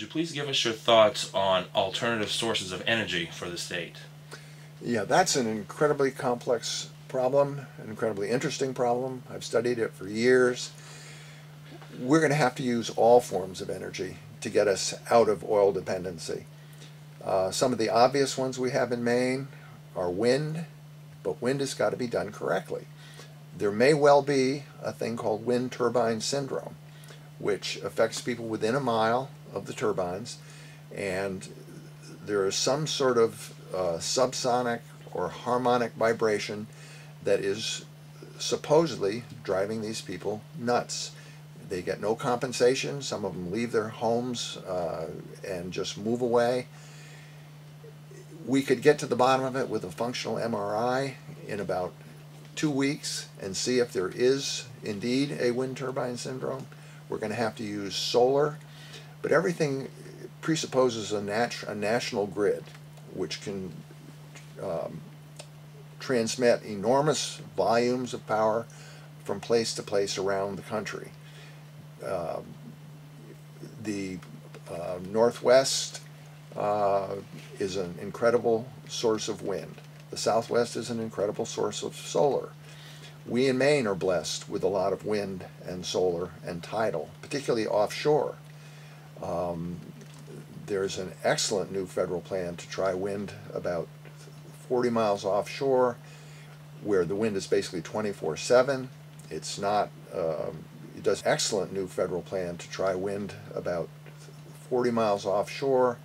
you please give us your thoughts on alternative sources of energy for the state? Yeah, that's an incredibly complex problem, an incredibly interesting problem. I've studied it for years. We're going to have to use all forms of energy to get us out of oil dependency. Some of the obvious ones we have in Maine are wind, but wind has got to be done correctly. There may well be a thing called wind turbine syndrome, which affects people within a mile of the turbines, and there is some sort of subsonic or harmonic vibration that is supposedly driving these people nuts. They get no compensation. Some of them leave their homes and just move away. We could get to the bottom of it with a functional MRI in about 2 weeks and see if there is indeed a wind turbine syndrome. We're going to have to use solar, but everything presupposes a national grid which can transmit enormous volumes of power from place to place around the country. The Northwest is an incredible source of wind. The Southwest is an incredible source of solar. We in Maine are blessed with a lot of wind and solar and tidal, particularly offshore. There's an excellent new federal plan to try wind about 40 miles offshore, where the wind is basically 24/7. It's not, it does excellent new federal plan to try wind about 40 miles offshore,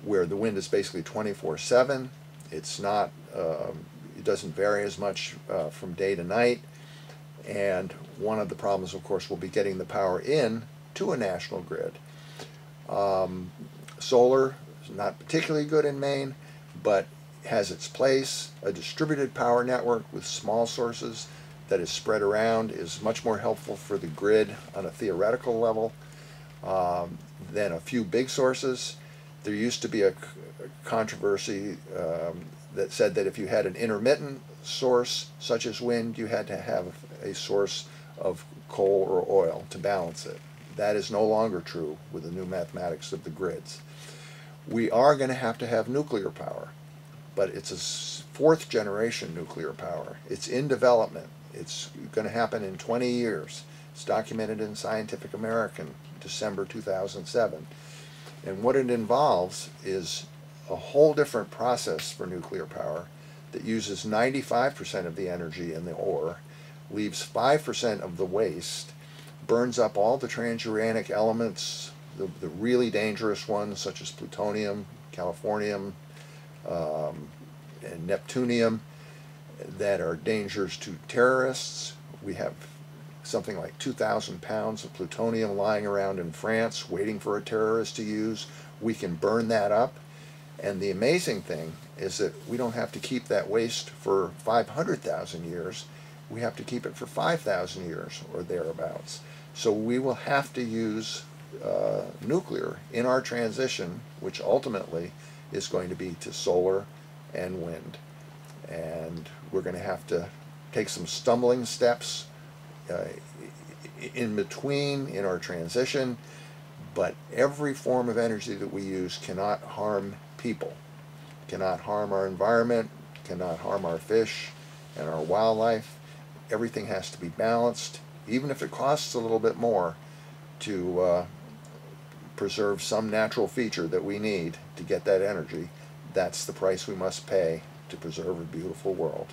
where the wind is basically 24/7. It's not, it doesn't vary as much from day to night. And one of the problems, of course, will be getting the power in to a national grid. Solar is not particularly good in Maine, but has its place. A distributed power network with small sources that is spread around is much more helpful for the grid on a theoretical level than a few big sources. There used to be a controversy that said that if you had an intermittent source, such as wind, you had to have a source of coal or oil to balance it. That is no longer true with the new mathematics of the grids. We are going to have nuclear power, but it's a fourth generation nuclear power. It's in development. It's going to happen in 20 years. It's documented in Scientific American, December 2007. And what it involves is a whole different process for nuclear power that uses 95% of the energy in the ore, leaves 5% of the waste, burns up all the transuranic elements, the really dangerous ones such as plutonium, californium, and neptunium that are dangers to terrorists. We have something like 2,000 pounds of plutonium lying around in France waiting for a terrorist to use. We can burn that up. And the amazing thing is that we don't have to keep that waste for 500,000 years. We have to keep it for 5,000 years or thereabouts. So we will have to use nuclear in our transition, which ultimately is going to be to solar and wind. And we're going to have to take some stumbling steps in between in our transition, but every form of energy that we use cannot harm people, cannot harm our environment, cannot harm our fish and our wildlife. Everything has to be balanced, even if it costs a little bit more to preserve some natural feature that we need to get that energy. That's the price we must pay to preserve a beautiful world.